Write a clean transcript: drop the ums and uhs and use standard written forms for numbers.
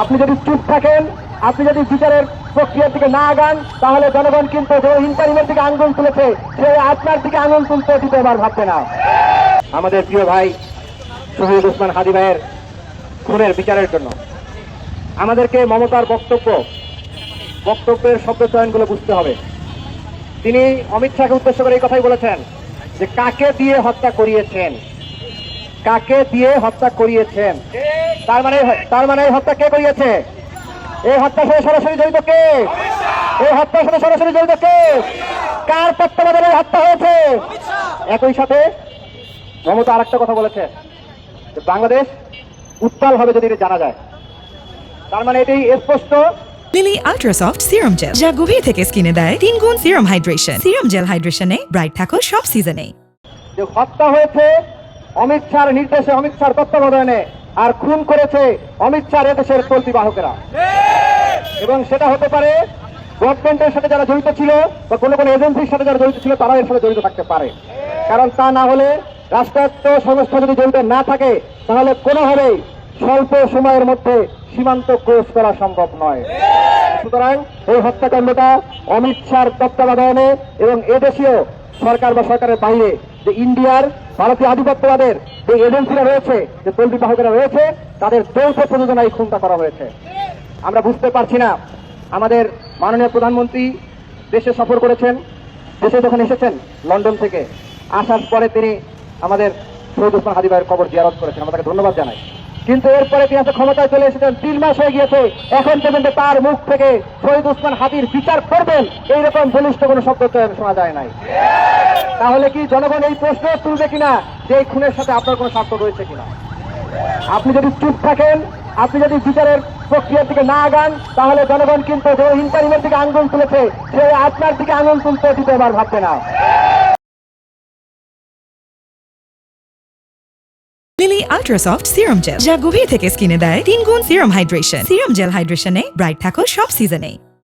আপনি যদি চুপ থাকেন, আপনি যদি বিচারের প্রক্রিয়ার দিকে না আগান, তাহলে জনগণ কিন্তু যে ইন্টারিমের দিকে আঙ্গুল তুলেছে সে আপনার দিকে আঙ্গুল তুলতে দ্বিতীয়বার ভাববে না। আমাদের প্রিয় ভাই শহীদ ওসমান হাদী ভাইয়ের খুনের বিচারের জন্য আমাদেরকে মমতার বক্তব্যের শব্দ চয়নগুলো বুঝতে হবে। তিনি অমিত শাহকে উদ্দেশ্য করে এই কথাই বলেছেন যে কাকে দিয়ে হত্যা করিয়েছেন, কাকে দিয়ে হত্যা করিয়েছেন। তার মানে এই হত্যা কে করিয়েছে? এই হত্যার সাথে সরাসরি জড়িত কে? এই হত্যার সাথে সরাসরি জড়িত কে? কার তত্ত্বাবধানে এই হত্যা হয়েছে? একই সাথে মমতা আরেকটা কথা বলেছে যে বাংলাদেশ উত্তাল হবে যদি এটা জানা যায়। তার মানে এটাই স্পষ্ট। লিলি আল্ট্রাসফট সিরাম জেল, যা গভীর থেকে স্কিনে দেয় 3 গুণ সিরাম হাইড্রেশন। সিরাম জেল হাইড্রেশনে ব্রাইট থাকো সব সিজনে। যে হত্যা হয়েছে অমিত শাহর নির্দেশে, অমিত শাহর তত্ত্বাবধানে, আর খুন করেছে অমিত শাহর এদেশের চলতি বাহকেরা। এবং সেটা হতে পারে গভর্নমেন্টের সাথে যারা জড়িত ছিল বা কোনো এজেন্সির সাথে যারা জড়িত ছিল তারা এর সাথে জড়িত থাকতে পারে। কারণ তা না হলে রাষ্ট্রায়ত্ত সংস্থা যদি জড়িত না থাকে তাহলে কোনোভাবেই স্বল্প সময়ের মধ্যে সীমান্ত ক্রস করা সম্ভব নয়। সুতরাং এই হত্যাকাণ্ডটা অমিত শাহর তত্ত্বাবধানে এবং এদেশীয় সরকার বা সরকারের বাইরে যে ইন্ডিয়ার ভারতীয় আধিপত্যবাদের যে এজেন্সিরা রয়েছে, যে তল্পি বাহকেরা রয়েছে, তাদের যৌথ প্রযোজনায় খুনটা করা হয়েছে। আমরা বুঝতে পারছি না, আমাদের মাননীয় প্রধানমন্ত্রী দেশে সফর করেছেন, দেশে যখন এসেছেন লন্ডন থেকে, আসার পরে তিনি আমাদের শহীদ ওসমান হাদী ভাইয়ের কবর জিয়ারত করেছেন, আমরা তাকে ধন্যবাদ জানাই। কিন্তু এরপরে তিনি আজকে ক্ষমতায় চলে এসেছেন, 3 মাস হয়ে গিয়েছে, এখন পর্যন্ত তার মুখ থেকে শহীদ ওসমান হাদীর বিচার করবেন এইরকম বলিষ্ঠ কোনো শব্দ শোনা যায় নাই। তাহলে কি জনগণ এই প্রশ্ন তুলবে কিনা যে এই খুনের সাথে আপনার কোনো স্বার্থ রয়েছে কিনা? আপনি যদি চুপ থাকেন, আপনি যদি বিচারের প্রক্রিয়ার দিকে না আগান, তাহলে জনগণ কিন্তু যে ইন্টারিমের দিকে আঙ্গুল তুলেছে সে আপনার দিকে আঙ্গুল তুলতে দ্বিতীয়বার ভাববে না। লিলি আল্ট্রাসফট সিরাম জেল, যা গভীর থেকে স্কিনে দেয় 3 গুণ সিরাম হাইড্রেশন। সিরাম জেল হাইড্রেশনে ব্রাইট থাকো সব সিজনে।